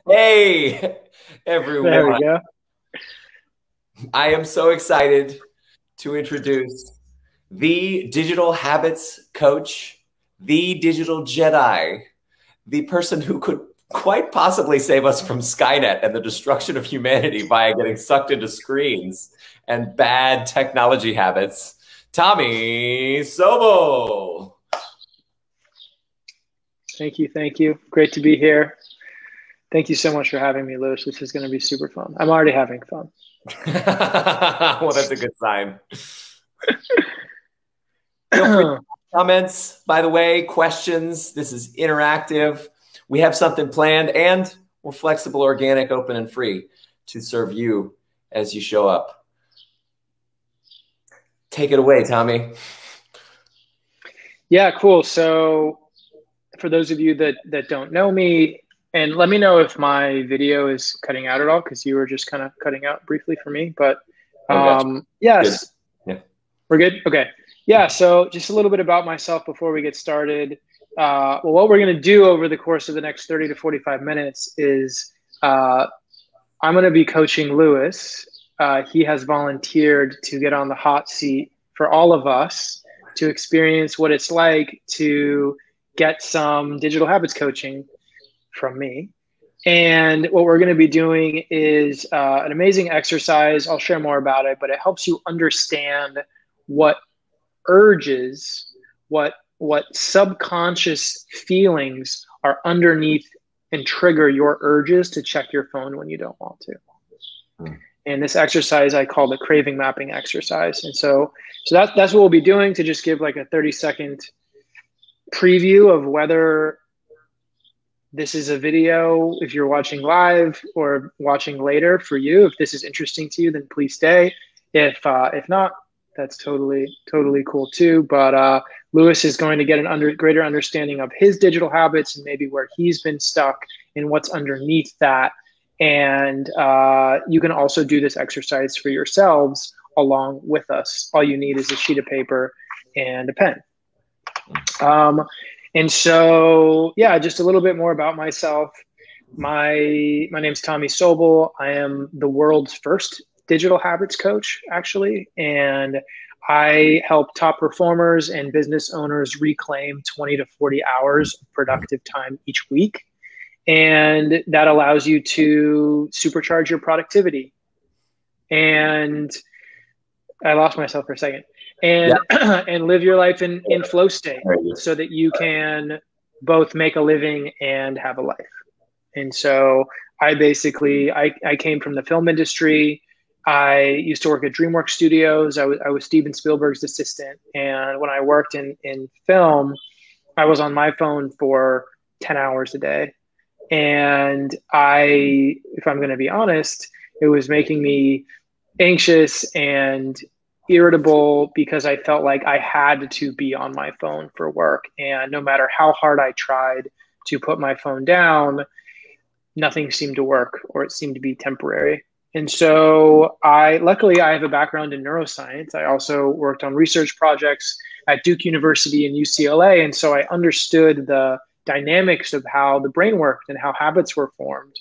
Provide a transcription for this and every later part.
Hey, There we everyone. go. I am so excited to introduce the digital habits coach, the digital Jedi, the person who could quite possibly save us from Skynet and the destruction of humanity via getting sucked into screens and bad technology habits, Tommy Sobel. Thank you. Thank you. Great to be here. Thank you so much for having me, Lewis. This is going to be super fun. I'm already having fun. Well, that's a good sign. Feel free to comments, by the way, questions. This is interactive. We have something planned and we're flexible, organic, open, and free to serve you as you show up. Take it away, Tommy. Yeah, cool. So for those of you that don't know me, and let me know if my video is cutting out at all, because you were just kind of cutting out briefly for me. But Oh, gotcha. Good. yes, Yeah. we're good. Okay. Yeah. So just a little bit about myself before we get started. Well, what we're going to do over the course of the next 30 to 45 minutes is I'm going to be coaching Lewis. He has volunteered to get on the hot seat for all of us to experience what it's like to get some digital habits coaching from me. And what we're going to be doing is an amazing exercise. I'll share more about it, but it helps you understand what urges, what subconscious feelings are underneath and trigger your urges to check your phone when you don't want to. And this exercise I call the craving mapping exercise. And so that's what we'll be doing, to just give like a 30-second preview of whether this is a video, if you're watching live or watching later for you. If this is interesting to you, then please stay. If not, that's totally cool too. But Lewis is going to get greater understanding of his digital habits and maybe where he's been stuck and what's underneath that. And you can also do this exercise for yourselves along with us. All you need is a sheet of paper and a pen. And so, yeah, just a little bit more about myself. My name's Tommy Sobel. I am the world's first digital habits coach, actually. And I help top performers and business owners reclaim 20 to 40 hours of productive time each week. And that allows you to supercharge your productivity. And I lost myself for a second. And Yeah. and live your life in flow state so that you can both make a living and have a life. And so I came from the film industry. I used to work at DreamWorks Studios. I was Steven Spielberg's assistant. And when I worked in film, I was on my phone for 10 hours a day. And if I'm going to be honest, it was making me anxious and irritable because I felt like I had to be on my phone for work. And no matter how hard I tried to put my phone down, nothing seemed to work, or it seemed to be temporary. And so luckily I have a background in neuroscience. I also worked on research projects at Duke University and UCLA. And so I understood the dynamics of how the brain worked and how habits were formed.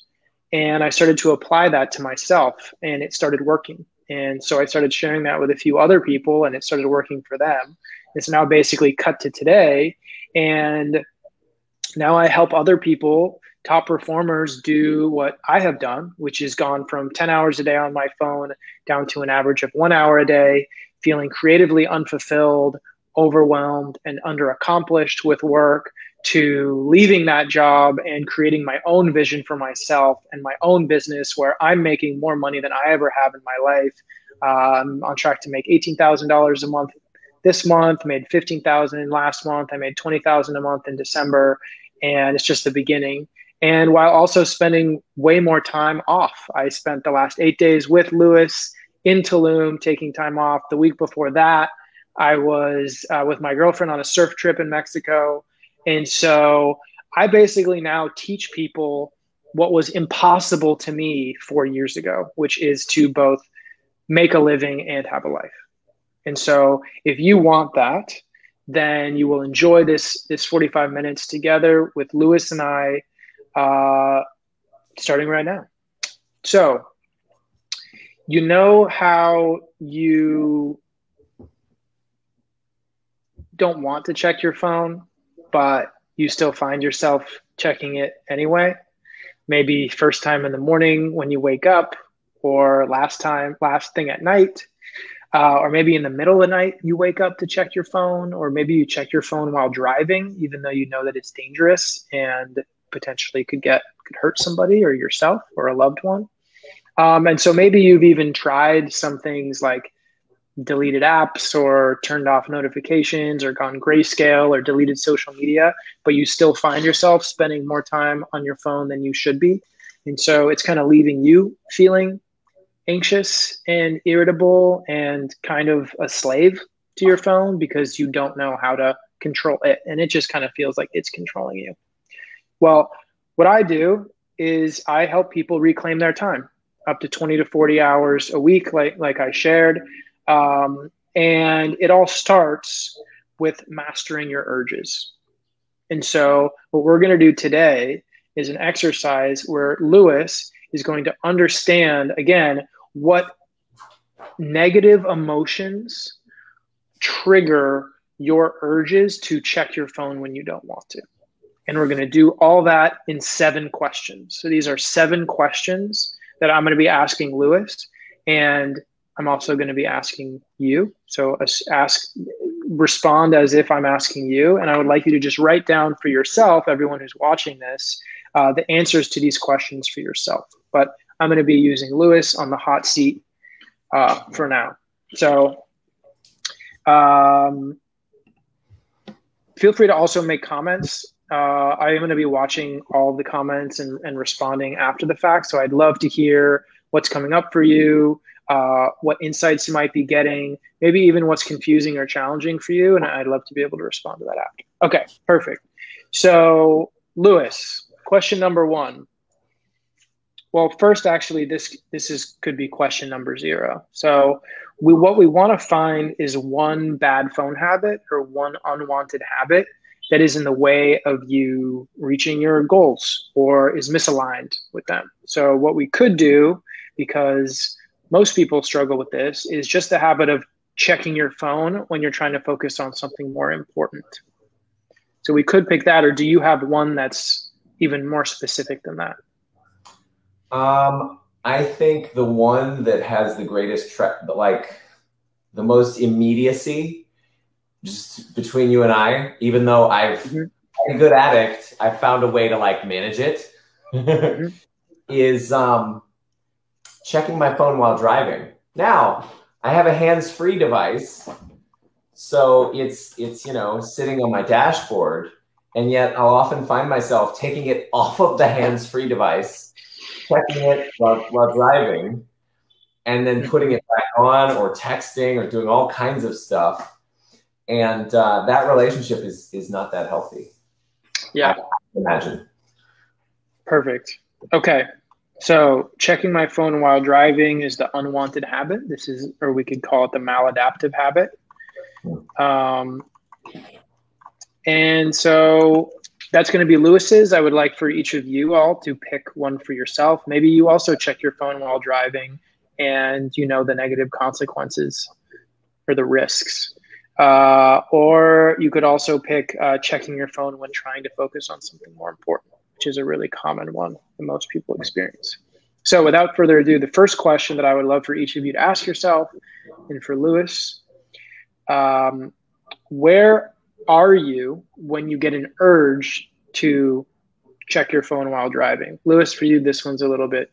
And I started to apply that to myself, and it started working. And so I started sharing that with a few other people, and it started working for them. It's now basically cut to today. And now I help other people, top performers, do what I have done, which is gone from 10 hours a day on my phone down to an average of 1 hour a day, feeling creatively unfulfilled, overwhelmed, and underaccomplished with work, to leaving that job and creating my own vision for myself and my own business where I'm making more money than I ever have in my life. I'm on track to make $18,000 a month this month, made $15,000 last month. I made $20,000 a month in December, and it's just the beginning. And while also spending way more time off, I spent the last 8 days with Lewis in Tulum, taking time off. The week before that, I was with my girlfriend on a surf trip in Mexico. And so I basically now teach people what was impossible to me 4 years ago, which is to both make a living and have a life. And so if you want that, then you will enjoy this 45 minutes together with Lewis and I. starting right now. So, you know how you don't want to check your phone, but you still find yourself checking it anyway? Maybe first time in the morning when you wake up, or last thing at night, or maybe in the middle of the night you wake up to check your phone, or maybe you check your phone while driving, even though you know that it's dangerous and potentially could hurt somebody or yourself or a loved one. And so maybe you've even tried some things like deleted apps or turned off notifications or gone grayscale or deleted social media, but you still find yourself spending more time on your phone than you should be. And so it's kind of leaving you feeling anxious and irritable and kind of a slave to your phone because you don't know how to control it. And it just kind of feels like it's controlling you. Well, what I do is I help people reclaim their time up to 20 to 40 hours a week, like I shared. And it all starts with mastering your urges. And so what we're going to do today is an exercise where Lewis is going to understand, again, what negative emotions trigger your urges to check your phone when you don't want to. And we're going to do all that in 7 questions. So these are 7 questions that I'm going to be asking Lewis, and I'm also going to be asking you. So respond as if I'm asking you. And I would like you to just write down for yourself, everyone who's watching this, the answers to these questions for yourself. But I'm going to be using Lewis on the hot seat for now. So feel free to also make comments. I am going to be watching all the comments and responding after the fact. So I'd love to hear what's coming up for you, what insights you might be getting, maybe even what's confusing or challenging for you. And I'd love to be able to respond to that after. Okay, perfect. So Lewis, question number 1. Well, first, actually, this could be question number 0. So what we want to find is one bad phone habit or one unwanted habit that is in the way of you reaching your goals or is misaligned with them. So what we could do, because most people struggle with this, is just the habit of checking your phone when you're trying to focus on something more important. So we could pick that, or do you have one that's even more specific than that? I think the one that has the greatest, the most immediacy, just between you and I, even though I'm a good addict, I found a way to manage it, is checking my phone while driving. Now, I have a hands-free device, so it's sitting on my dashboard, and yet I'll often find myself taking it off of the hands-free device, checking it while driving, and then putting it back on, or texting, or doing all kinds of stuff. And that relationship is not that healthy. Yeah. I imagine. Perfect. Okay. So checking my phone while driving is the unwanted habit. This is, or we could call it the maladaptive habit. And so that's going to be Lewis's. I would like for each of you all to pick one for yourself. Maybe you also check your phone while driving and you know the negative consequences or the risks. Or you could also pick checking your phone when trying to focus on something more important, which is a really common one that most people experience. So without further ado, the first question that I would love for each of you to ask yourself, and for Lewis, where are you when you get an urge to check your phone while driving? Lewis, for you, this one's a little bit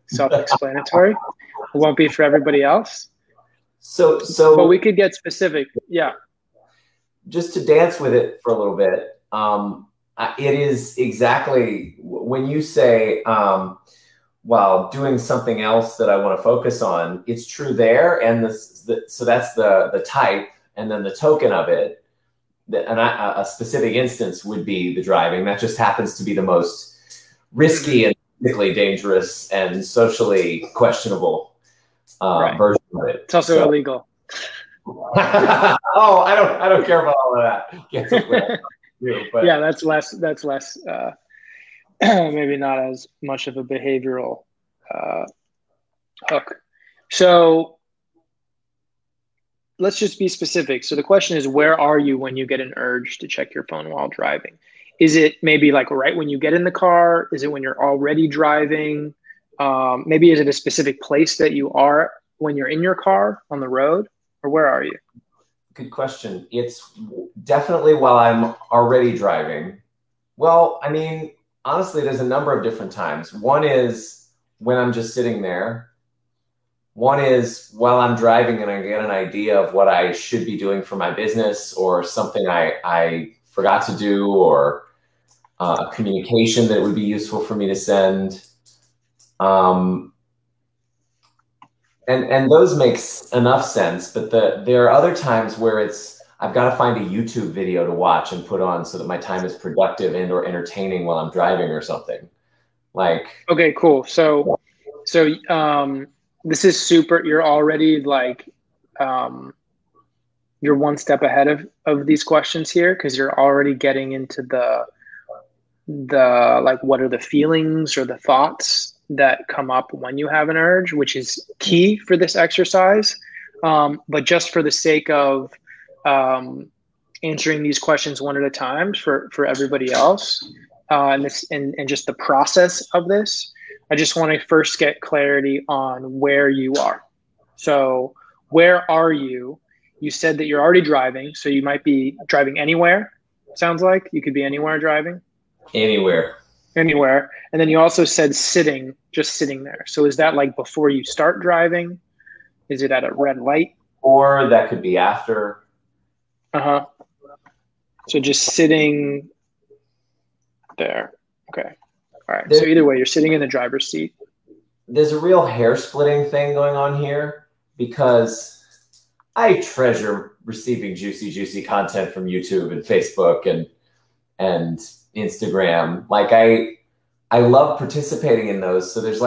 self-explanatory. It won't be for everybody else. But we could get specific. Yeah. Just to dance with it for a little bit. It is exactly when you say, while doing something else that I want to focus on, it's true there. And so that's the type, and then the token of it. And a specific instance would be the driving. That just happens to be the most risky and physically dangerous and socially questionable version of it. It's also illegal. Oh, I don't care about all of that. Yeah, that's less maybe not as much of a behavioral hook. So let's just be specific. So the question is, where are you when you get an urge to check your phone while driving? Is it maybe like right when you get in the car? Is it when you're already driving? Maybe is it a specific place that you are when you're in your car on the road, or where are you? Good question. It's definitely while I'm already driving. Well, I mean, honestly, there's a number of different times. One is when I'm just sitting there. One is while I'm driving and I get an idea of what I should be doing for my business or something I forgot to do, or a communication that would be useful for me to send. And those makes enough sense, but there are other times where I've got to find a YouTube video to watch and put on so that my time is productive and or entertaining while I'm driving or something. Like, okay, cool. So this is super, you're already like you're one step ahead of these questions here, because you're already getting into the like, what are the feelings or the thoughts that come up when you have an urge, which is key for this exercise. But just for the sake of answering these questions one at a time for everybody else, and just the process of this, I just want to first get clarity on where you are. So where are you? You said that you're already driving, so you might be driving anywhere. Sounds like you could be anywhere driving. Anywhere. Anywhere. And then you also said sitting, just sitting there. So is that like before you start driving? Is it at a red light? Or that could be after. Uh-huh. So just sitting there. Okay. All right. So either way, you're sitting in the driver's seat. There's a real hair splitting thing going on here, because I treasure receiving juicy content from YouTube and Facebook and Instagram. Like I love participating in those. So there's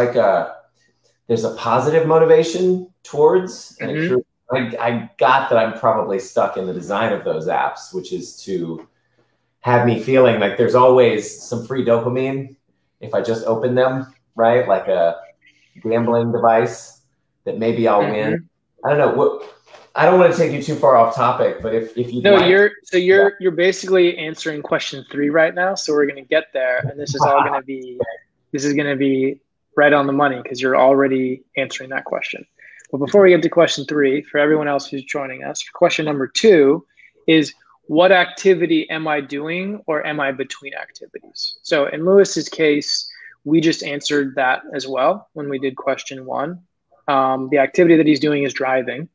a positive motivation towards, and I got that I'm probably stuck in the design of those apps, which is to have me feeling like there's always some free dopamine if I just open them, right? Like a gambling device that maybe I'll win. I don't know. I don't want to take you too far off topic, but if you you're basically answering question 3 right now. So we're going to get there, and this is all going to be right on the money, because you're already answering that question. But before we get to question 3, for everyone else who's joining us, question number 2 is, what activity am I doing, or am I between activities? So in Lewis's case, we just answered that as well when we did question 1. The activity that he's doing is driving.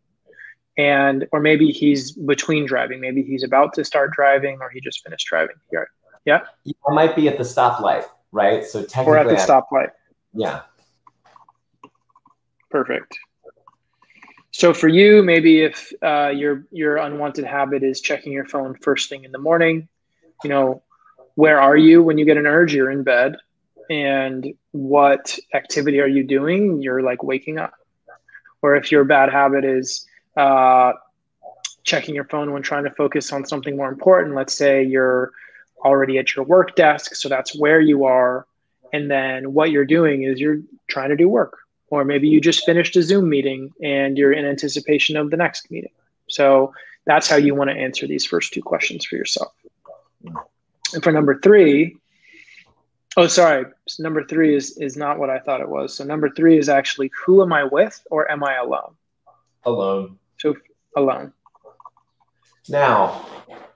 Or maybe he's between driving. Maybe he's about to start driving, or he just finished driving. Yeah. I might be at the stoplight, right? So technically, or at the stoplight. Yeah. Perfect. So for you, maybe if your unwanted habit is checking your phone first thing in the morning, where are you when you get an urge? You're in bed. And what activity are you doing? You're like waking up. Or if your bad habit is checking your phone when trying to focus on something more important, let's say you're already at your work desk, so that's where you are, and then what you're doing is you're trying to do work. Or maybe you just finished a Zoom meeting and you're in anticipation of the next meeting. So that's how you want to answer these first 2 questions for yourself. And for number 3, number 3 is not what I thought it was. So number 3 is actually, who am I with, or am I alone? Alone. So alone. Now,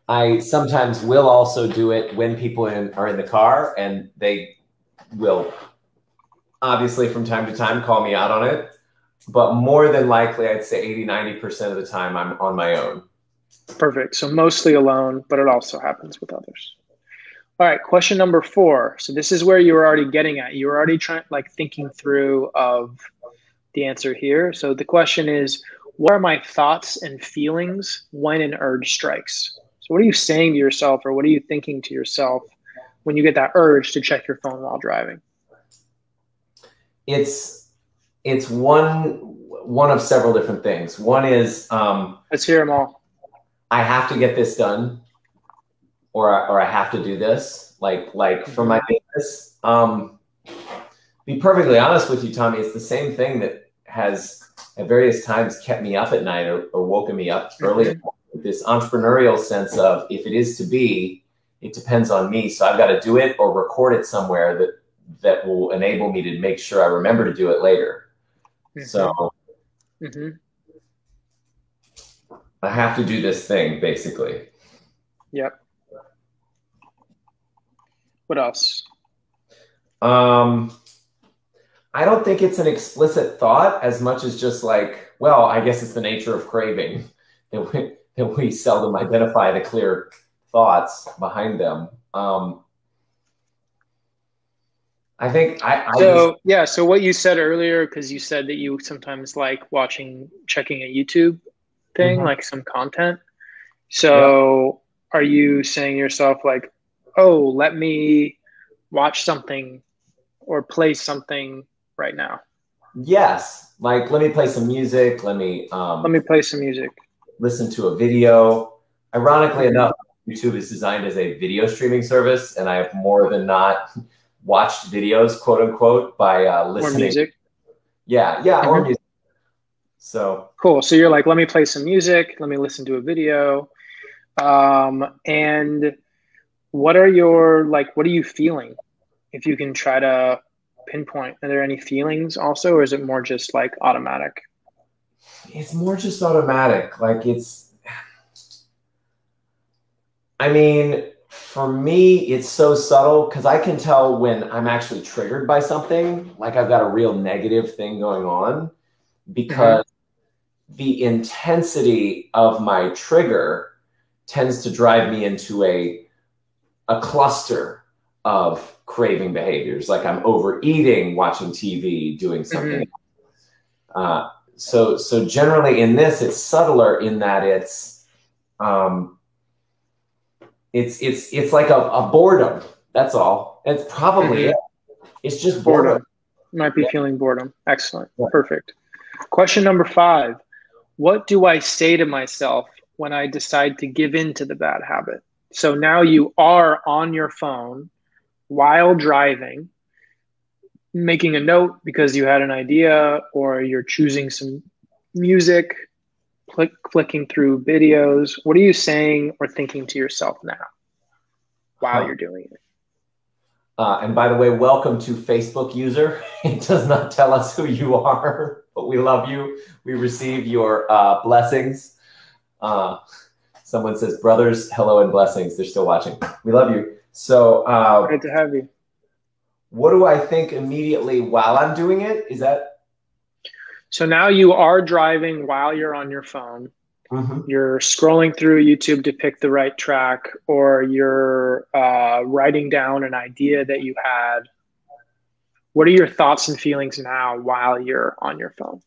I sometimes will also do it when people are in the car, and they will obviously from time to time call me out on it. But more than likely, I'd say 80–90% of the time I'm on my own. Perfect. So mostly alone, but it also happens with others. All right, question number 4. So this is where you were already getting at. You were already thinking through of the answer here. So the question is, what are my thoughts and feelings when an urge strikes? So what are you saying to yourself, or what are you thinking to yourself when you get that urge to check your phone while driving? It's one of several different things. One is let's hear them all. I have to get this done, or I have to do this. Like for my business, this. Be perfectly honest with you, Tommy, it's the same thing that has at various times kept me up at night or woken me up early. This entrepreneurial sense of, if it is to be, it depends on me. So I've got to do it or record it somewhere that will enable me to make sure I remember to do it later. So I have to do this thing, basically. Yep. What else? I don't think it's an explicit thought as much as just like, well, I guess it's the nature of craving that we seldom identify the clear thoughts behind them. I think so what you said earlier, because you said that you sometimes like checking a YouTube thing, like some content. So are you saying to yourself like, oh, let me watch something or play something right now? Yes. Like, let me play some music. Let me play some music. Listen to a video. Ironically enough, YouTube is designed as a video streaming service, and I have more than not watched videos, quote unquote, by listening. Or music. Yeah, or music. So cool. So you're like, let me play some music. Let me listen to a video. And what are you feeling? If you can try to pinpoint, are there any feelings also, or is it more just like automatic? It's more just automatic. Like I mean, for me, it's so subtle because I can tell when I'm actually triggered by something, like I've got a real negative thing going on, because the intensity of my trigger tends to drive me into a cluster of craving behaviors. Like I'm overeating, watching TV, doing something. So generally in this, it's subtler in that it's like a boredom. That's all. It's probably it. It's just boredom. Might be feeling boredom. Excellent. Yeah. Perfect. Question number 5. What do I say to myself when I decide to give in to the bad habit? So now you are on your phone while driving, making a note because you had an idea, or you're choosing some music, clicking through videos. What are you saying or thinking to yourself now while you're doing it? And by the way, welcome to Facebook user. It does not tell us who you are, but we love you. We receive your blessings. Someone says, brothers, hello and blessings. They're still watching. We love you. So great to have you. What do I think immediately while I'm doing it? Is that? So now you are driving while you're on your phone. You're scrolling through YouTube to pick the right track, or you're writing down an idea that you had. What are your thoughts and feelings now while you're on your phone?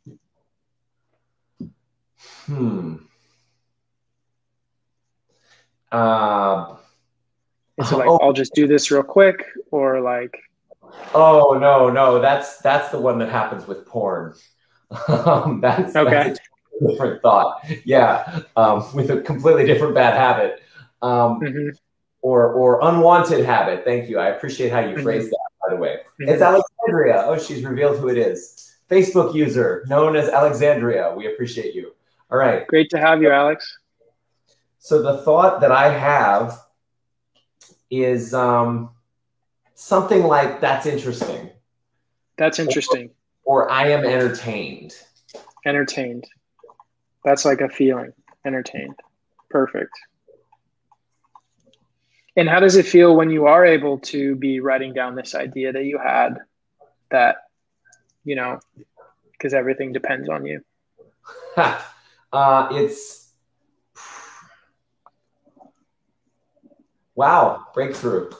Is it like, I'll just do this real quick, or like? Oh, no. That's the one that happens with porn. That's a different thought. Yeah. With a completely different bad habit. Or unwanted habit. Thank you. I appreciate how you phrased that, by the way. It's Alexandria. Oh, she's revealed who it is. Facebook user known as Alexandria. We appreciate you. All right. Great to have you, Alex. So the thought that I have is something like, that's interesting. That's interesting. Or I am entertained. Entertained. That's like a feeling. Entertained. Perfect. And how does it feel when you are able to be writing down this idea that you had that, because everything depends on you? It's, wow, breakthrough.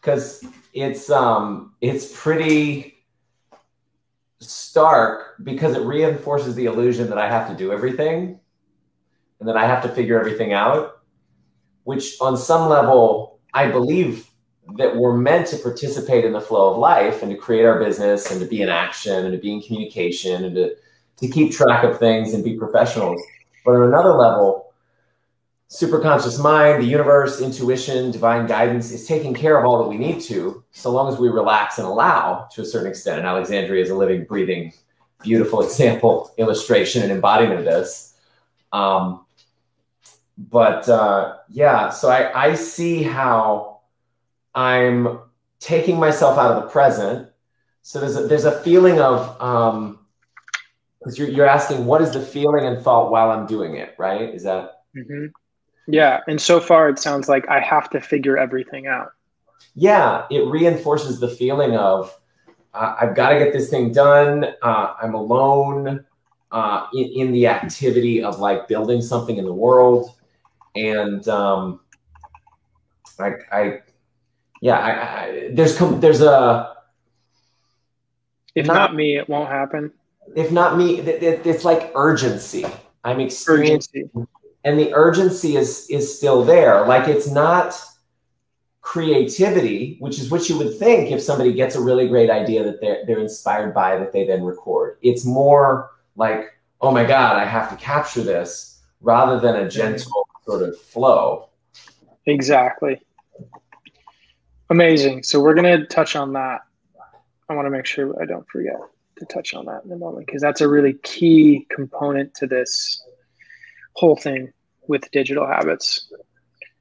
Because it's pretty stark, because it reinforces the illusion that I have to do everything and that I have to figure everything out, which on some level, I believe that we're meant to participate in the flow of life and to create our business and to be in action and to be in communication and to keep track of things and be professionals. But on another level, superconscious mind, the universe, intuition, divine guidance is taking care of all that we need to, so long as we relax and allow to a certain extent. And Alexandria is a living, breathing, beautiful example, illustration, and embodiment of this. Yeah, so I see how I'm taking myself out of the present. So there's a feeling of, because you're asking, what is the feeling and thought while I'm doing it, right? Is that? Mm-hmm. Yeah. And so far it sounds like I have to figure everything out. Yeah. It reinforces the feeling of, I've got to get this thing done. I'm alone in the activity of like building something in the world. And there's a, if not me, it won't happen. If not me, it's like urgency. I'm experiencing, and the urgency is still there. Like, it's not creativity, which is what you would think if somebody gets a really great idea that they're inspired by, that they then record. It's more like, oh my God, I have to capture this, rather than a gentle sort of flow. Exactly. Amazing. So we're going to touch on that. I want to make sure I don't forget to touch on that in a moment, because that's a really key component to this whole thing with digital habits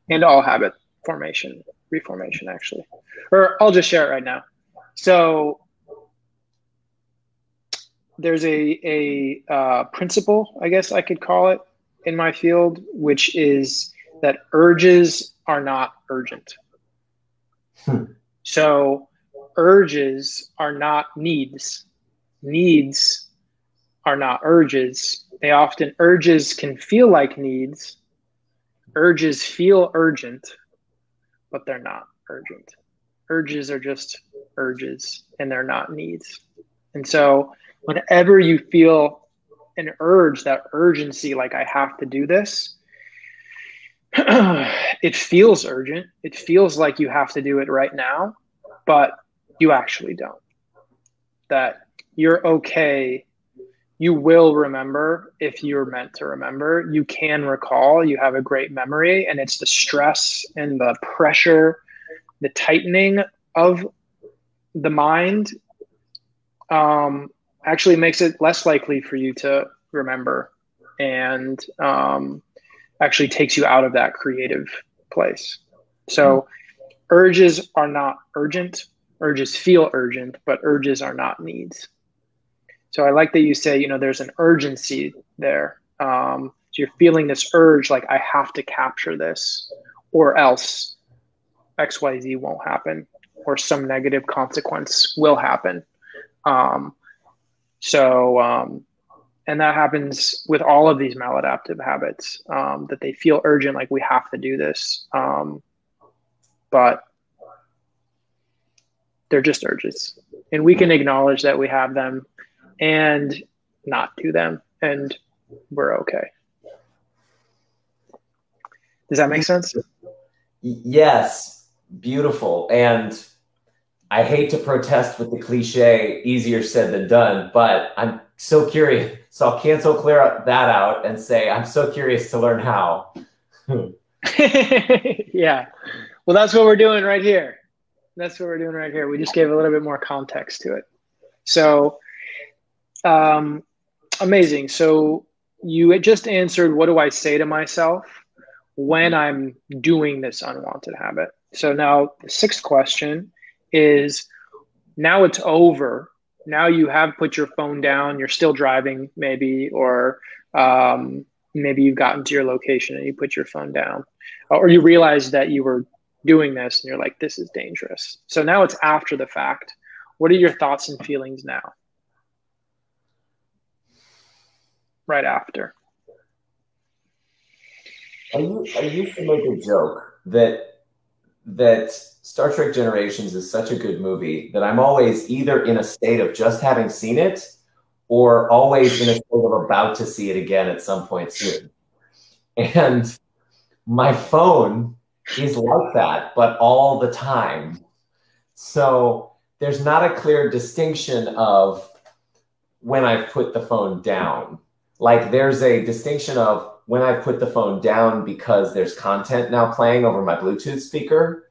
and all habit reformation, actually. Or I'll just share it right now. So there's a principle, I guess I could call it, in my field, which is that urges are not urgent. So urges are not needs. Needs are not urges. Urges can feel like needs. Urges feel urgent, but they're not urgent. Urges are just urges, and they're not needs. And so whenever you feel an urge, that urgency, like I have to do this, it feels urgent. It feels like you have to do it right now, but you actually don't. That you're okay. You will remember if you're meant to remember. You can recall. You have a great memory, and it's the stress and the pressure, the tightening of the mind actually makes it less likely for you to remember, and actually takes you out of that creative place. So urges are not urgent. Urges feel urgent, but urges are not needs. So I like that you say, there's an urgency there. So you're feeling this urge, like I have to capture this, or else XYZ won't happen, or some negative consequence will happen. And that happens with all of these maladaptive habits, that they feel urgent, like we have to do this. But they're just urges. And we can acknowledge that we have them and not do them, and we're okay. Does that make sense? Yes. Beautiful. And I hate to protest with the cliche, easier said than done, but I'm so curious. So I'll clear that out and say, I'm so curious to learn how. Yeah. Well, that's what we're doing right here. We just gave a little bit more context to it. So, amazing. So you had just answered, what do I say to myself when I'm doing this unwanted habit? So now the sixth question is, now it's over. Now you have put your phone down. You're still driving maybe, or maybe you've gotten to your location and you put your phone down, or you realize that you were doing this and you're like, this is dangerous. So now it's after the fact. What are your thoughts and feelings now? Right after. I used to make a joke that Star Trek Generations is such a good movie that I'm always either in a state of just having seen it, or always in a state of about to see it again at some point soon. And my phone is like that, but all the time. So there's not a clear distinction of when I've put the phone down. Like, there's a distinction of when I put the phone down because there's content now playing over my Bluetooth speaker.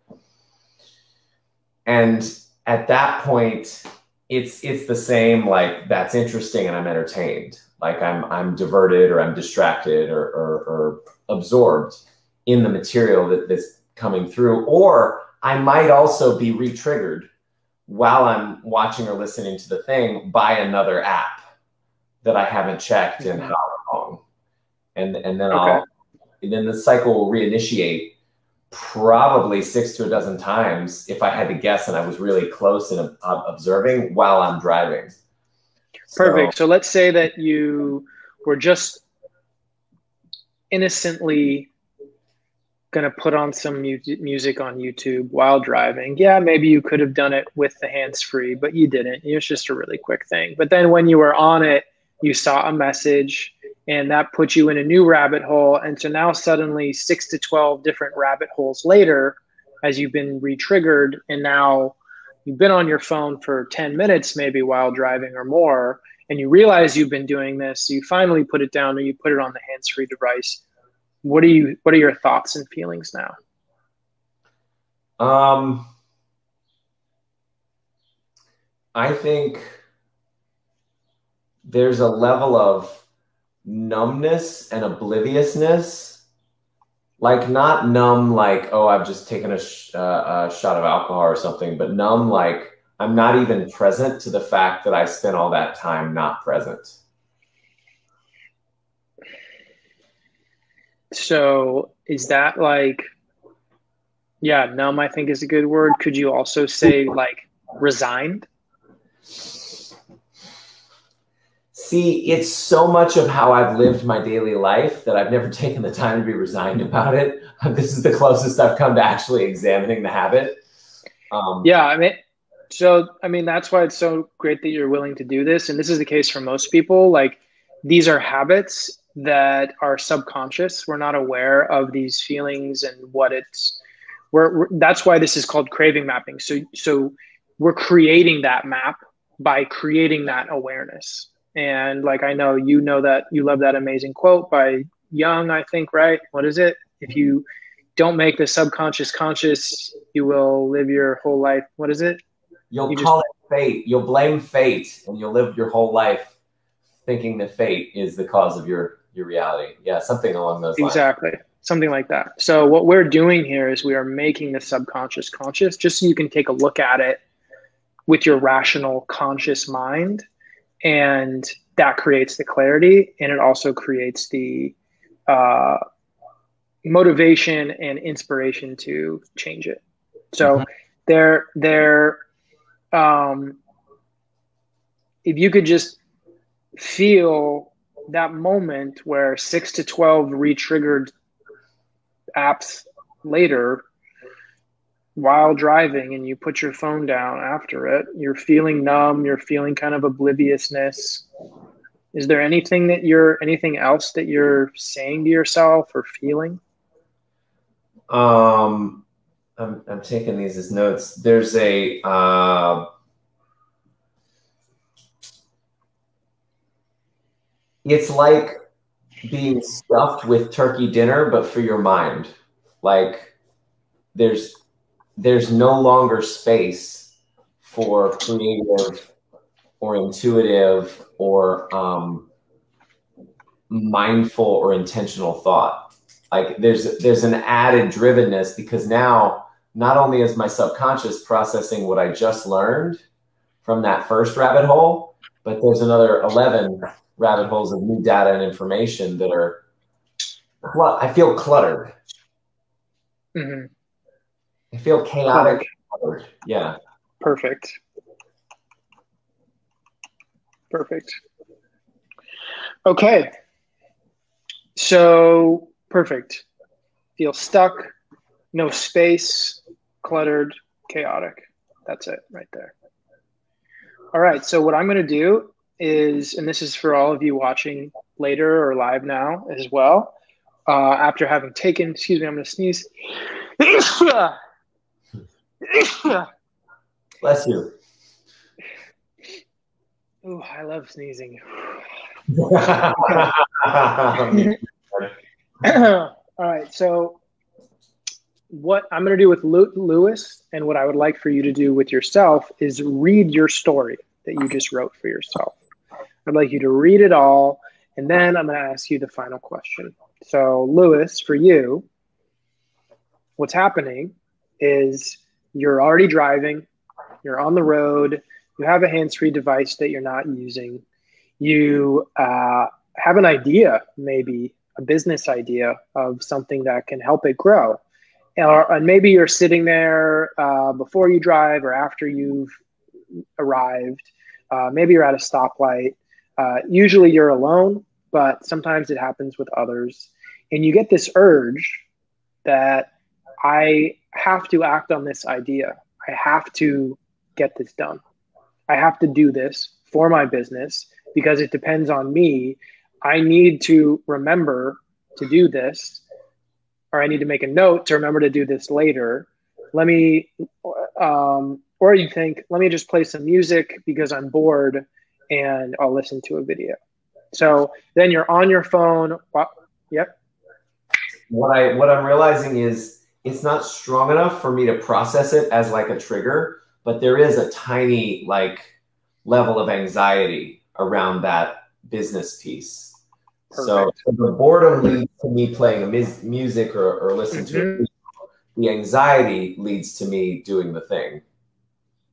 And at that point, it's the same, like, that's interesting and I'm entertained. Like I'm diverted or I'm distracted or absorbed in the material that's coming through. Or I might also be re-triggered while I'm watching or listening to the thing by another app that I haven't checked in how long. And then then the cycle will reinitiate probably 6 to a dozen times if I had to guess and I was really close and observing while I'm driving. Perfect. So let's say that you were just innocently going to put on some music on YouTube while driving. Yeah, maybe you could have done it with the hands-free, but you didn't. It was just a really quick thing. But then when you were on it, you saw a message and that put you in a new rabbit hole. And so now suddenly 6 to 12 different rabbit holes later, as you've been re-triggered, and now you've been on your phone for 10 minutes maybe while driving or more, and you realize you've been doing this, so you finally put it down or you put it on the hands-free device. What are your thoughts and feelings now? I think there's a level of numbness and obliviousness, like not numb, like, oh, I've just taken a shot of alcohol or something, but numb, like I'm not even present to the fact that I spent all that time not present. So is that like, yeah, numb, I think is a good word. Could you also say like resigned? See, it's so much of how I've lived my daily life that I've never taken the time to be resigned about it. This is the closest I've come to actually examining the habit. Yeah, I mean, that's why it's so great that you're willing to do this. And this is the case for most people. Like, these are habits that are subconscious. We're not aware of these feelings and what that's why this is called craving mapping. So we're creating that map by creating that awareness. And like, I know that you love that amazing quote by Jung, I think, right? What is it? If you don't make the subconscious conscious, you will live your whole life. What is it? You'll call it fate. You'll blame fate, and you'll live your whole life thinking that fate is the cause of your reality. Yeah, something along those lines. Exactly. Something like that. So what we're doing here is we are making the subconscious conscious, just so you can take a look at it with your rational conscious mind. And that creates the clarity, and it also creates the motivation and inspiration to change it. So if you could just feel that moment where 6 to 12 re-triggered apps later while driving, and you put your phone down after it, you're feeling numb, you're feeling kind of obliviousness. Is there anything else that you're saying to yourself or feeling? I'm taking these as notes. There's it's like being stuffed with turkey dinner, but for your mind. Like there's no longer space for creative or intuitive or mindful or intentional thought. Like there's an added drivenness, because now not only is my subconscious processing what I just learned from that first rabbit hole, but there's another 11 rabbit holes of new data and information that are, I feel cluttered. Mm-hmm. I feel chaotic. Cluttered. Yeah. Perfect. Okay. So perfect. Feel stuck, no space, cluttered, chaotic. That's it right there. All right. So what I'm going to do is, and this is for all of you watching later or live now as well, after having taken, excuse me, I'm going to sneeze. Bless you. Oh, I love sneezing. All right. So what I'm going to do with Lewis and what I would like for you to do with yourself is read your story that you just wrote for yourself. I'd like you to read it all, and then I'm going to ask you the final question. So Lewis, for you, what's happening is you're already driving, you're on the road, you have a hands-free device that you're not using, you have an idea, maybe a business idea of something that can help it grow. And maybe you're sitting there before you drive or after you've arrived. Maybe you're at a stoplight. Usually you're alone, but sometimes it happens with others. And you get this urge that I have to act on this idea. I have to get this done. I have to do this for my business because it depends on me. I need to remember to do this, or I need to make a note to remember to do this later. Let me, or you think, let me just play some music because I'm bored and I'll listen to a video. So then you're on your phone. Yep. What I'm realizing is it's not strong enough for me to process it as like a trigger, but there is a tiny like level of anxiety around that business piece. So the boredom leads to me playing music or listening to it. The anxiety leads to me doing the thing.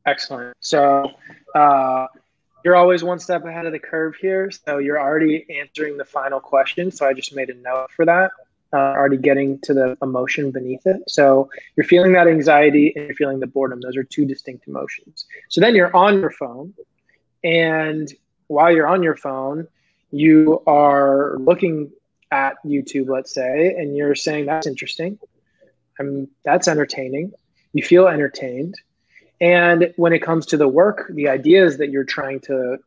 Excellent. So you're always one step ahead of the curve here. So you're already answering the final question. So I just made a note for that. Already getting to the emotion beneath it. So you're feeling that anxiety and you're feeling the boredom. Those are two distinct emotions. So then you're on your phone. And while you're on your phone, you are looking at YouTube, let's say, and you're saying, that's interesting. That's entertaining. You feel entertained. And when it comes to the work, the ideas that you're trying to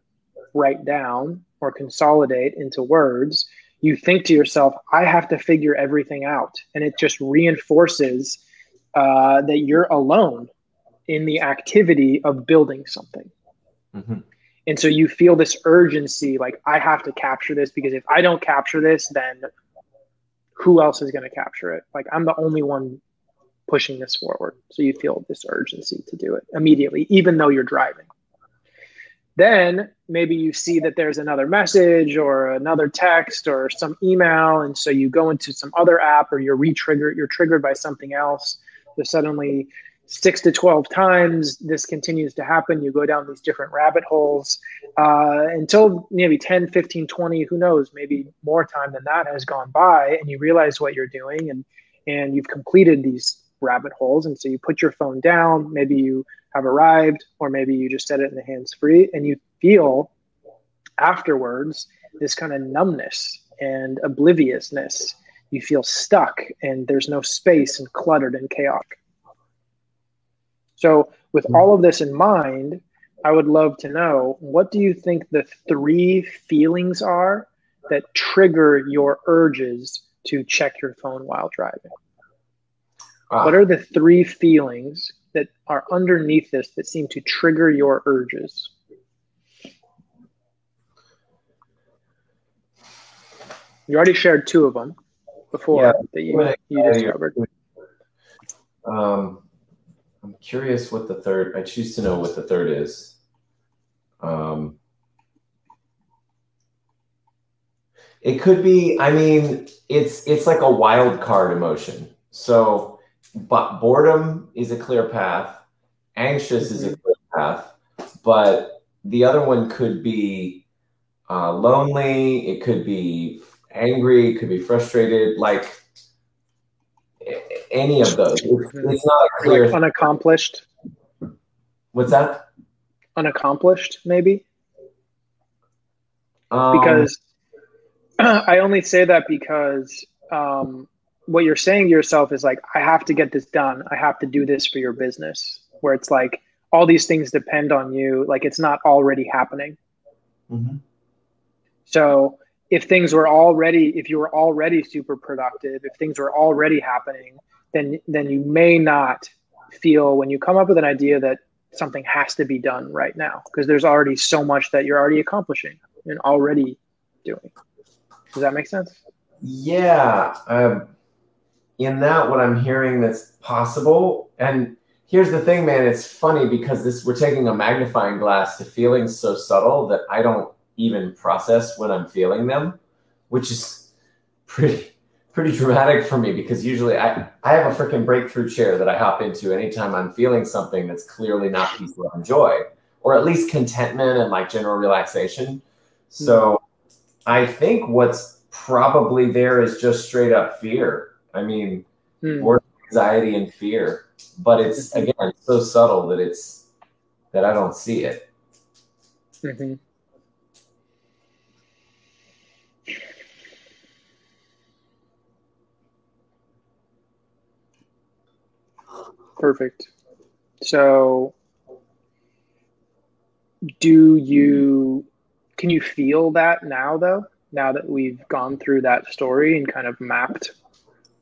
write down or consolidate into words, you think to yourself, I have to figure everything out. And it just reinforces that you're alone in the activity of building something. Mm-hmm. And so you feel this urgency, like I have to capture this because if I don't capture this, then who else is going to capture it? Like I'm the only one pushing this forward. So you feel this urgency to do it immediately, even though you're driving. Then maybe you see that there's another message or another text or some email. And so you go into some other app or you're triggered by something else. So suddenly 6 to 12 times this continues to happen. You go down these different rabbit holes until maybe 10, 15, 20, who knows, maybe more time than that has gone by and you realize what you're doing and you've completed these rabbit holes. And so you put your phone down, maybe you have arrived, or maybe you just set it in the hands-free and you feel afterwards this kind of numbness and obliviousness. You feel stuck and there's no space and cluttered and chaotic. So with all of this in mind, I would love to know, what do you think the 3 feelings are that trigger your urges to check your phone while driving? What are the 3 feelings that are underneath this that seem to trigger your urges? You already shared 2 of them before that you discovered. I'm curious what the third, I choose to know what the third is. It could be, I mean, it's like a wild card emotion. So, but boredom is a clear path. Anxious is a clear path. But the other one could be lonely. It could be angry. It could be frustrated. Like any of those. It's not clear. Like unaccomplished. What's that? Unaccomplished, maybe? Because I only say that because what you're saying to yourself is like, I have to get this done. I have to do this for your business, where it's like all these things depend on you. Like it's not already happening. Mm-hmm. So if you were already super productive, if things were already happening, then you may not feel when you come up with an idea that something has to be done right now, because there's already so much that you're already accomplishing and already doing. Does that make sense? Yeah. In that, what I'm hearing that's possible, and here's the thing, man, it's funny because we're taking a magnifying glass to feelings so subtle that I don't even process when I'm feeling them, which is pretty dramatic for me, because usually I have a freaking breakthrough chair that I hop into anytime I'm feeling something that's clearly not peace, love, and joy, or at least contentment and like general relaxation. So I think what's probably there is just straight up fear. I mean, or anxiety and fear, but it's again so subtle that I don't see it. Mm-hmm. Perfect. So can you feel that now though? Now that we've gone through that story and kind of mapped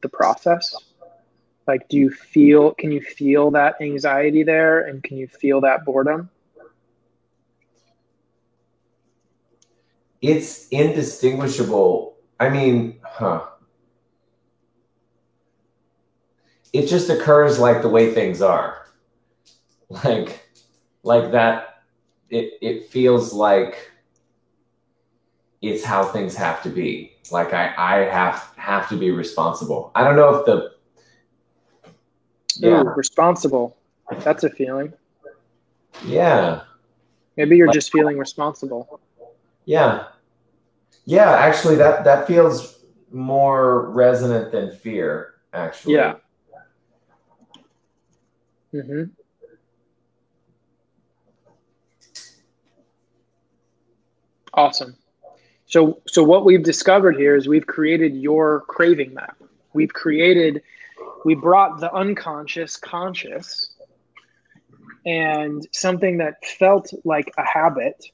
the process? Like, can you feel that anxiety there, and can you feel that boredom? It's indistinguishable. I mean, it just occurs like the way things are. Like that, it feels like it's how things have to be. Like I have to be responsible. I don't know if Ooh, responsible. That's a feeling. Yeah. Maybe you're just feeling responsible. Yeah. Yeah, actually that feels more resonant than fear, actually. Yeah. Mm-hmm. Awesome. So what we've discovered here is we've created your craving map. We brought the unconscious conscious, and something that felt like a habit,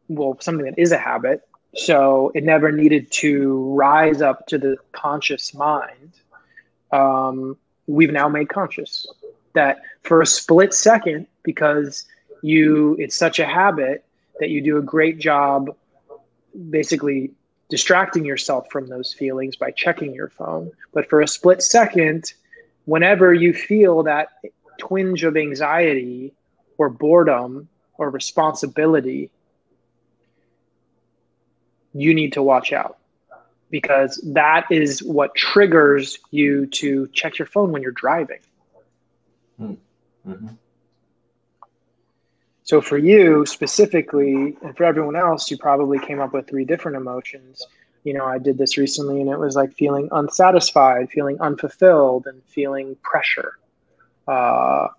well, something that is a habit, so it never needed to rise up to the conscious mind. We've now made conscious that for a split second, because it's such a habit that you do a great job basically distracting yourself from those feelings by checking your phone. But for a split second, whenever you feel that twinge of anxiety or boredom or responsibility, you need to watch out, because that is what triggers you to check your phone when you're driving. Mm-hmm. So for you specifically, and for everyone else, you probably came up with 3 different emotions. I did this recently, and it was like feeling unsatisfied, feeling unfulfilled, and feeling pressure or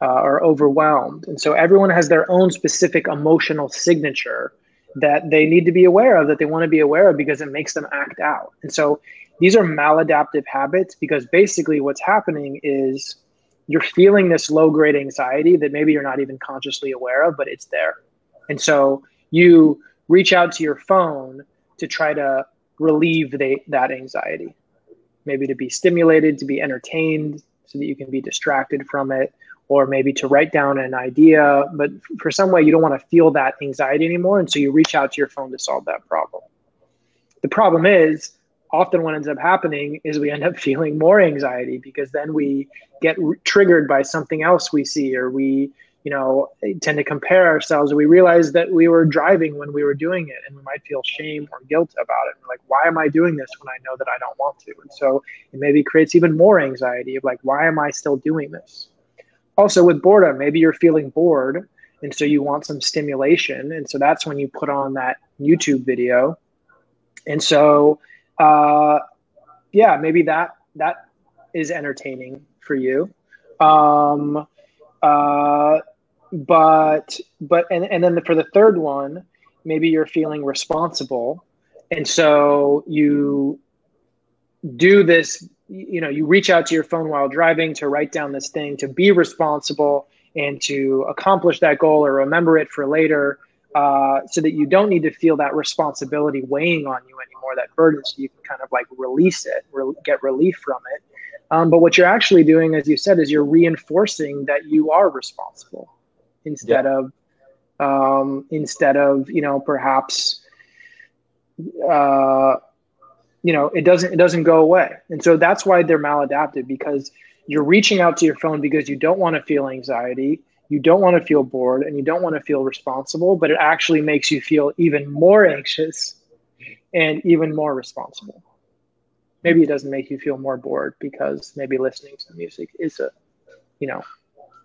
overwhelmed. And so everyone has their own specific emotional signature that they need to be aware of, that they want to be aware of, because it makes them act out. And so these are maladaptive habits, because basically what's happening is you're feeling this low-grade anxiety that maybe you're not even consciously aware of, but it's there. And so you reach out to your phone to try to relieve that anxiety, maybe to be stimulated, to be entertained so that you can be distracted from it, or maybe to write down an idea. But for some way, you don't want to feel that anxiety anymore. And so you reach out to your phone to solve that problem. The problem is, often what ends up happening is we end up feeling more anxiety, because then we get triggered by something else we see, or we tend to compare ourselves. We realize that we were driving when we were doing it, and we might feel shame or guilt about it. We're like, why am I doing this when I know that I don't want to? And so it maybe creates even more anxiety of like, why am I still doing this? Also with boredom, maybe you're feeling bored, and so you want some stimulation. And so that's when you put on that YouTube video. And so, maybe that is entertaining for you. But then for the third one, maybe you're feeling responsible. And so you do this, you reach out to your phone while driving to write down this thing, to be responsible and to accomplish that goal or remember it for later, so that you don't need to feel that responsibility weighing on you anymore, that burden, so you can kind of like release it, get relief from it. But what you're actually doing, as you said, is you're reinforcing that you are responsible instead of perhaps it doesn't go away. And so that's why they're maladaptive, because you're reaching out to your phone because you don't want to feel anxiety, you don't want to feel bored, and you don't want to feel responsible, but it actually makes you feel even more anxious and even more responsible. Maybe it doesn't make you feel more bored because maybe listening to music is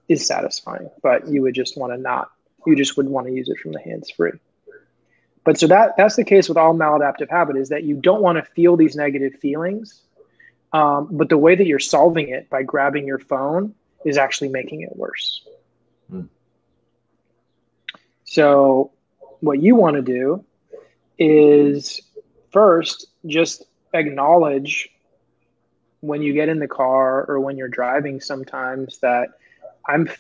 is satisfying, but you would just want to not, you just would want to use it from the hands free. But so that's the case with all maladaptive habit, is that you don't want to feel these negative feelings. But the way that you're solving it by grabbing your phone is actually making it worse. Mm. So what you want to do is first just acknowledge when you get in the car or when you're driving sometimes that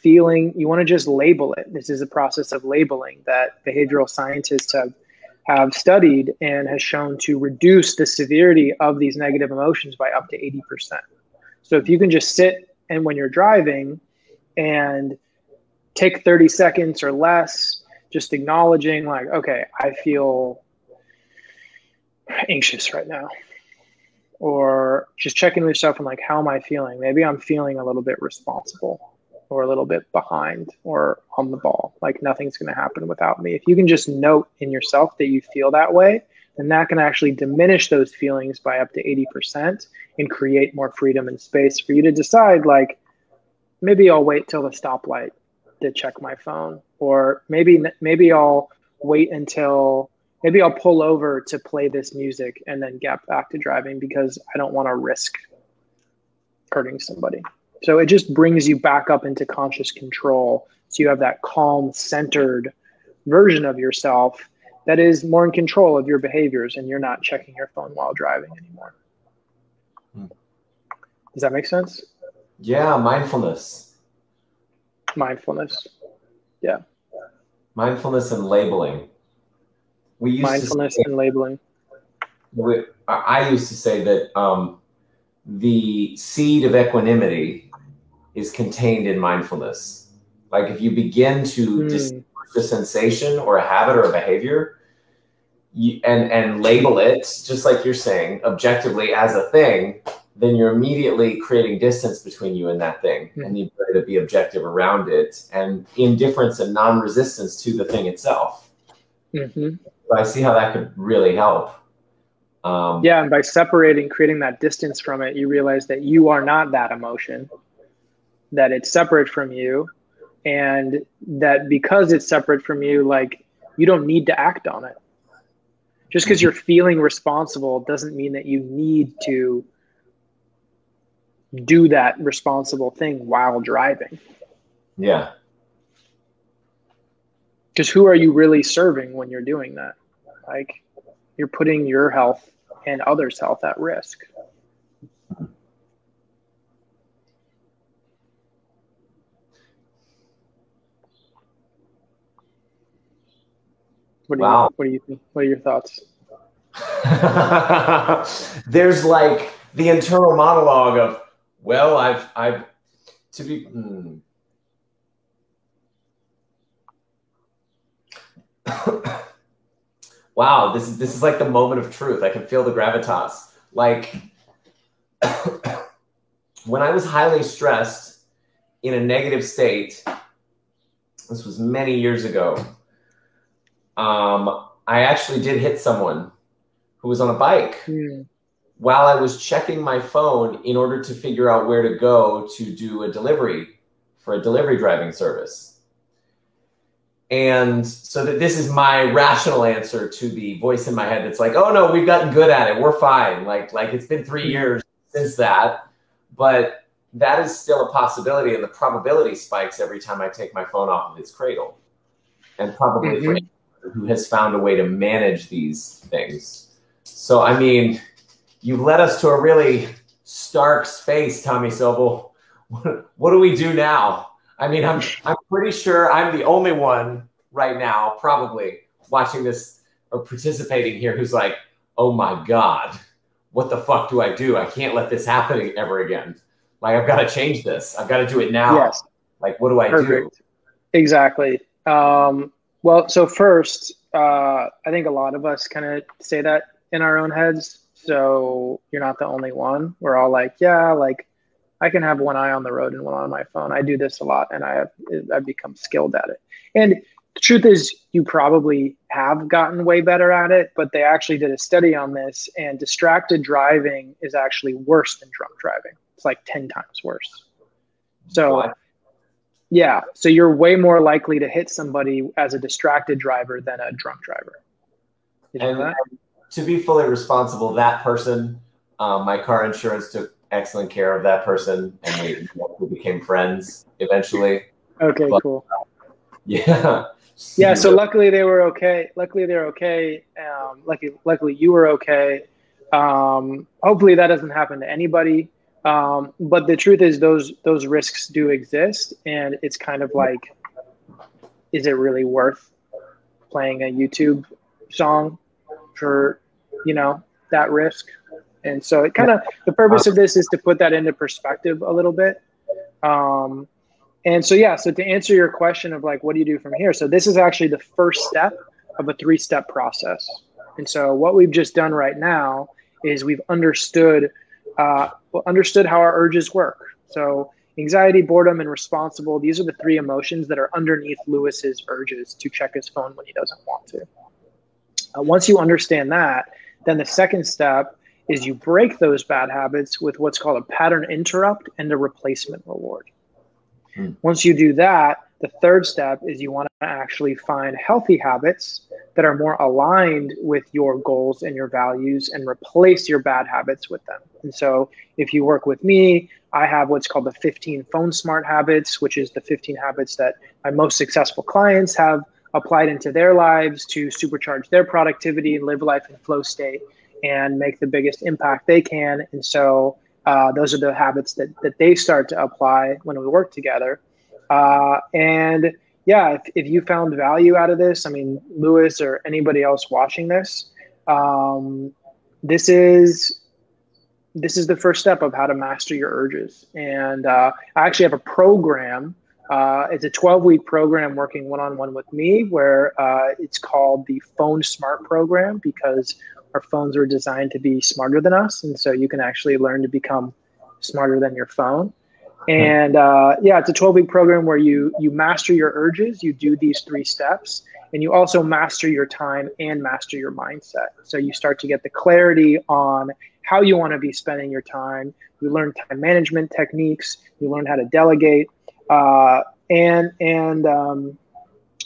you want to just label it. This is a process of labeling that behavioral scientists have studied and has shown to reduce the severity of these negative emotions by up to 80%. So if you can just sit and when you're driving and take 30 seconds or less, just acknowledging like, okay, I feel anxious right now. Or just checking with yourself and like, how am I feeling? Maybe I'm feeling a little bit responsible or a little bit behind or on the ball. Like nothing's going to happen without me. If you can just note in yourself that you feel that way, then that can actually diminish those feelings by up to 80% and create more freedom and space for you to decide, like, maybe I'll wait till the stoplight to check my phone, or maybe I'll wait until, maybe I'll pull over to play this music and then get back to driving because I don't want to risk hurting somebody. So it just brings you back up into conscious control. So you have that calm, centered version of yourself that is more in control of your behaviors, and you're not checking your phone while driving anymore. Does that make sense? Yeah, mindfulness. Yeah. Mindfulness and labeling. And labeling. I used to say that the seed of equanimity is contained in mindfulness. Like if you begin to distinguish a sensation or a habit or a behavior and label it, just like you're saying, objectively as a thing, then you're immediately creating distance between you and that thing, and the ability to be objective around it, and indifference and non-resistance to the thing itself. So I see how that could really help. Yeah, and by creating that distance from it, you realize that you are not that emotion, that it's separate from you, and that because it's separate from you, like, you don't need to act on it. Just because you're feeling responsible doesn't mean that you need to do that responsible thing while driving. Yeah. Because who are you really serving when you're doing that? Like, you're putting your health and others' health at risk. What do you think? What are your thoughts? There's like the internal monologue of, well, I've to be. Wow, this is like the moment of truth. I can feel the gravitas. Like when I was highly stressed in a negative state, this was many years ago. I actually did hit someone who was on a bike while I was checking my phone in order to figure out where to go to do a delivery for a delivery driving service. And so that this is my rational answer to the voice in my head that's like, oh no, we've gotten good at it. We're fine. Like it's been 3 years since that, but that is still a possibility, and the probability spikes every time I take my phone off of its cradle. And probably for anyone who has found a way to manage these things. So, I mean, you've led us to a really stark space, Tommy Sobel. What do we do now? I mean, I'm pretty sure I'm the only one right now, probably watching this or participating here, who's like, oh my God, what the fuck do I do? I can't let this happen ever again. Like, I've got to change this. I've got to do it now. Yes. Like, what do I do? Exactly. Well, so first, I think a lot of us kind of say that in our own heads, So you're not the only one. We're all like, yeah, like I can have one eye on the road and one on my phone. I do this a lot, and I've become skilled at it. And the truth is, you probably have gotten way better at it, but they actually did a study on this, and distracted driving is actually worse than drunk driving. It's like 10 times worse. So, What? yeah, so you're way more likely to hit somebody as a distracted driver than a drunk driver. Did you know that? And to be fully responsible, that person, my car insurance took excellent care of that person, and we became friends eventually. Okay, But, cool. Yeah. Yeah, so luckily they were okay. Luckily they're okay. Luckily you were okay. Hopefully that doesn't happen to anybody. But the truth is those risks do exist, and it's kind of like, is it really worth playing a YouTube song for, that risk? And so it kind of, the purpose of this is to put that into perspective a little bit. And so, yeah, so to answer your question of like, what do you do from here? So this is actually the first step of a 3-step process. And so what we've just done right now is we've understood how our urges work. So anxiety, boredom, and responsible, these are the 3 emotions that are underneath Lewis's urges to check his phone when he doesn't want to. Once you understand that, then the second step is you break those bad habits with what's called a pattern interrupt and a replacement reward. Once you do that, the third step is you want to actually find healthy habits that are more aligned with your goals and your values and replace your bad habits with them. And so if you work with me, I have what's called the 15 phone smart habits, which is the 15 habits that my most successful clients have applied into their lives to supercharge their productivity and live life in flow state and make the biggest impact they can. And so those are the habits that they start to apply when we work together. And yeah, if you found value out of this, I mean, Lewis or anybody else watching this, this is the first step of how to master your urges. And I actually have a program. It's a 12-week program working one-on-one with me where it's called the Phone Smart Program, because our phones are designed to be smarter than us. And so you can actually learn to become smarter than your phone. And yeah, it's a 12-week program where you master your urges, you do these 3 steps, and you also master your time and master your mindset. So you start to get the clarity on how you want to be spending your time. You learn time management techniques, you learn how to delegate, and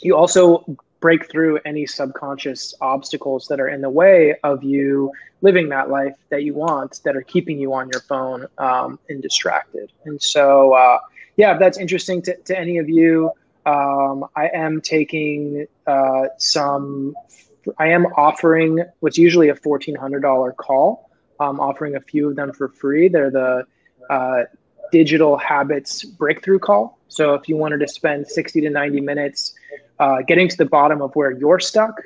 you also break through any subconscious obstacles that are in the way of you living that life that you want, that are keeping you on your phone and distracted. And so, yeah, if that's interesting to any of you, I am taking I am offering what's usually a $1,400 call. I'm offering a few of them for free. They're the Digital Habits Breakthrough Call. So if you wanted to spend 60 to 90 minutes getting to the bottom of where you're stuck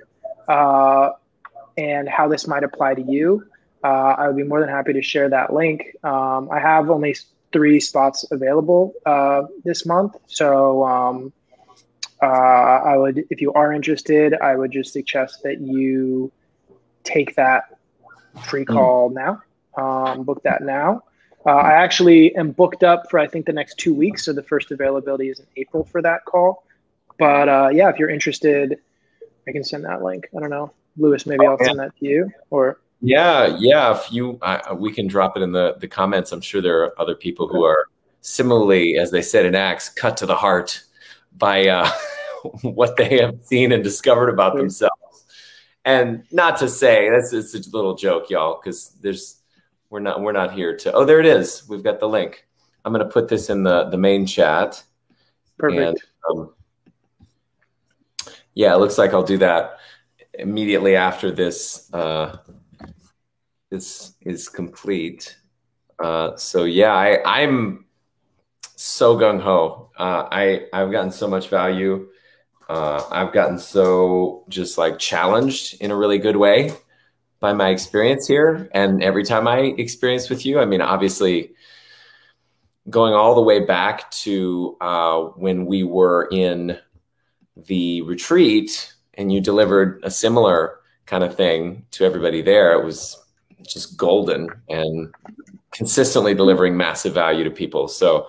and how this might apply to you, I would be more than happy to share that link. I have only 3 spots available this month. So I would, if you are interested, I would just suggest that you take that free call now, book that now. I actually am booked up for, I think, the next 2 weeks. So the first availability is in April for that call. But yeah, if you're interested, I can send that link. I don't know, Lewis, maybe I'll send that to you, or. Yeah. If you, we can drop it in the comments. I'm sure there are other people who are similarly, as they said in Acts, cut to the heart by what they have seen and discovered about themselves. And not to say it's a little joke, y'all, because we're not here to. Oh, there it is. We've got the link. I'm going to put this in the main chat. Perfect. And, yeah, it looks like I'll do that immediately after this. This is complete. So yeah, I'm so gung ho. I've gotten so much value. I've gotten so just like challenged in a really good way by my experience here. And every time I experience with you, I mean, obviously going all the way back to when we were in the retreat and you delivered a similar kind of thing to everybody there. It was just golden and consistently delivering massive value to people. So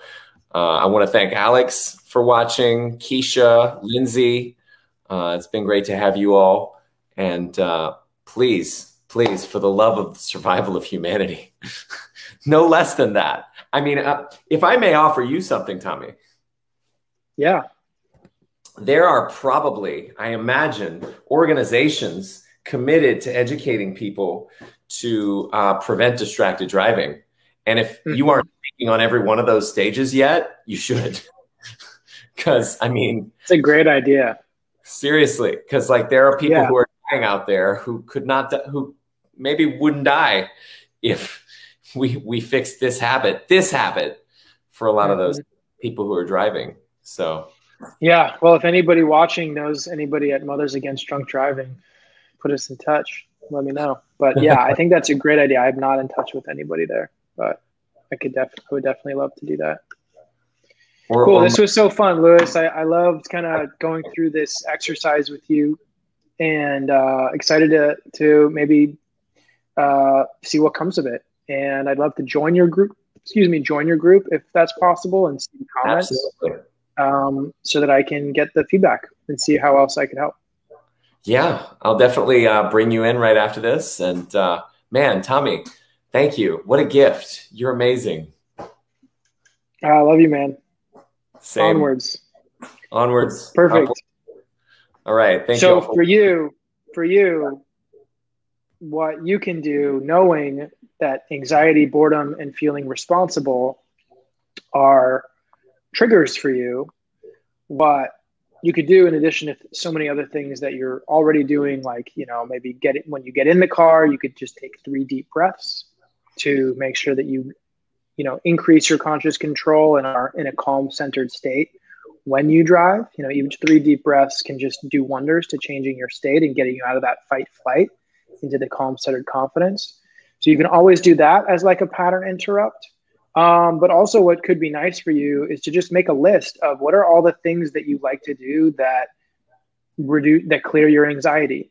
I want to thank Alex for watching, Keisha, Lindsay. It's been great to have you all. And please, please, for the love of the survival of humanity, no less than that. I mean, if I may offer you something, Tommy. Yeah. There are probably, I imagine, organizations committed to educating people to prevent distracted driving. And if you aren't speaking on every one of those stages yet, you should. Because, I mean, it's a great idea. Seriously, because like there are people who are dying out there who could not, who maybe wouldn't die if we fixed this habit for a lot of those people who are driving. So, yeah. Well, if anybody watching knows anybody at Mothers Against Drunk Driving, put us in touch. Let me know. But yeah, I think that's a great idea. I'm not in touch with anybody there, but I would definitely love to do that. Cool. This was so fun, Lewis. I loved kind of going through this exercise with you, and excited to maybe see what comes of it. And I'd love to join your group. Join your group if that's possible, and see comments. Absolutely. So that I can get the feedback and see how else I could help. Yeah, I'll definitely bring you in right after this. And man, Tommy, thank you. What a gift. You're amazing. I love you, man. Same. Onwards. Perfect. Upwards. All right. Thank you. So for you, what you can do, knowing that anxiety, boredom, and feeling responsible are triggers for you, what you could do in addition to so many other things that you're already doing, like, maybe when you get in the car, you could just take 3 deep breaths to make sure that you increase your conscious control and are in a calm, centered state when you drive. Even 3 deep breaths can just do wonders to changing your state and getting you out of that fight flight into the calm, centered confidence. So you can always do that as like a pattern interrupt. But also what could be nice for you is to just make a list of what are all the things that you like to do that clear your anxiety.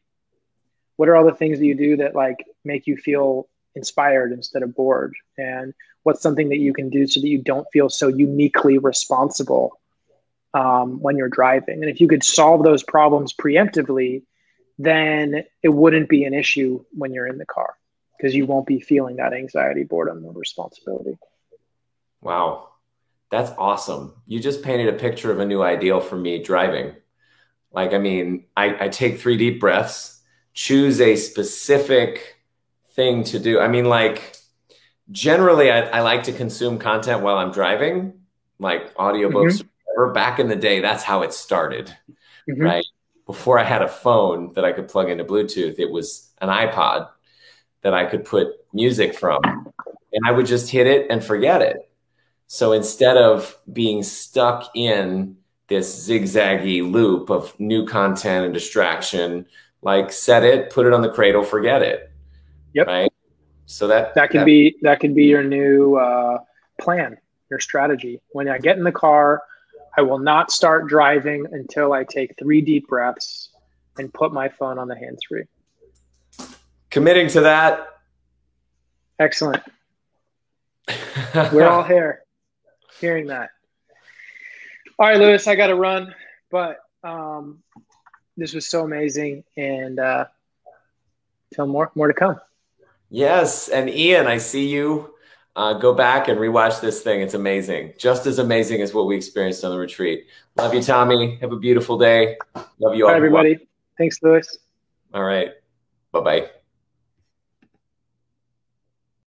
What are all the things that you do that like make you feel inspired instead of bored? And what's something that you can do so that you don't feel so uniquely responsible when you're driving? And if you could solve those problems preemptively, then it wouldn't be an issue when you're in the car, because you won't be feeling that anxiety, boredom, or responsibility. Wow. That's awesome. You just painted a picture of a new ideal for me driving. Like, I mean, I take 3 deep breaths, choose a specific thing to do. I mean, like, generally, I like to consume content while I'm driving, like audiobooks. Or back in the day, that's how it started, right? Before I had a phone that I could plug into Bluetooth, it was an iPod that I could put music from, and I would just hit it and forget it. So instead of being stuck in this zigzaggy loop of new content and distraction, like set it, put it on the cradle, forget it. Yep. Right. So that could be your new plan, your strategy. When I get in the car, I will not start driving until I take 3 deep breaths and put my phone on the hands-free. Committing to that. Excellent. We're all hearing that. All right, Lewis, I got to run, but this was so amazing, and tell more to come. Yes, and Ian, I see you. Go back and rewatch this thing. It's amazing. Just as amazing as what we experienced on the retreat. Love you, Tommy. Have a beautiful day. Love you all. Bye, everybody. Thanks, Lewis. All right. Bye-bye.